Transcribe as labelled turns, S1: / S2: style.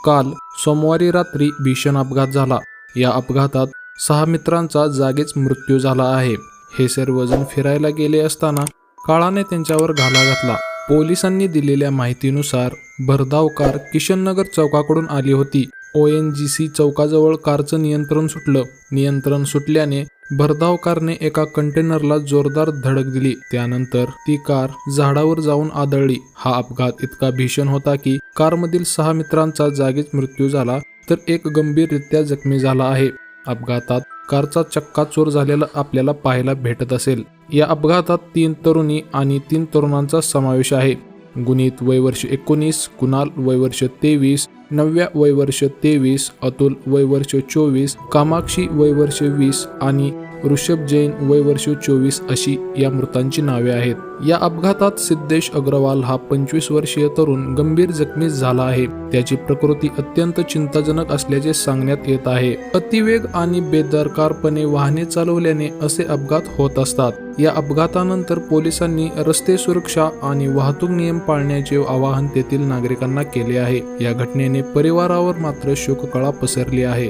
S1: काल सोमवारी रात्री भीषण अपघात झाला। या अपघातात 6 मित्रांचा जागीच मृत्यू झाला आहे। हे सर्वजण फिरायला गेले असताना काळाने त्यांच्यावर घाला घातला। पोलिसांनी दिलेल्या माहितीनुसार भरधाव कार किशननगर चौकाकडून आली होती। ONGC चौकाजवळ कारचं नियंत्रण सुटल्याने भरधाव कारने एका कंटेनरला जोरदार धडक दिली। त्यानंतर ती कार झाडावर जाऊन आदळली। हा अपघात इतका भीषण होता की कारमधील 6 मित्रांचा जागीच मृत्यू झाला, तर एक गंभीररित्या जखमी झाला आहे। अपघातात कारचा चक्काचूर झालेला आपल्याला पाहायला भेटत असेल। या अपघातात 3 तरुणी आणि 3 तरुणांचा समावेश आहे। गुनीत वय वर्ष 19, कुणाल वय वर्ष 23, नव्या वय वर्ष 23, अतुल वय वर्ष 24, कामाक्षी वय वर्ष 20 आणि ऋषभ जैन वय वर्ष 24 अशी या मृतांची नावे आहेत। या अपघातात सिद्धेश अग्रवाल हा 25 वर्षीय तरुण गंभीर जखमी झाला आहे। त्याची प्रकृती अत्यंत चिंताजनक असल्याचे सांगण्यात येत आहे। अतिवेग आणि बेदरकारपणे वाहने चालवल्याने असे अपघात होत असतात। या अपघातानंतर पोलिसांनी रस्ते सुरक्षा आणि वाहतूक नियम पाळण्याचे आवाहन तेथील नागरिकांना केले आहे। या घटनेने परिवारावर मात्र शोककळा पसरली आहे।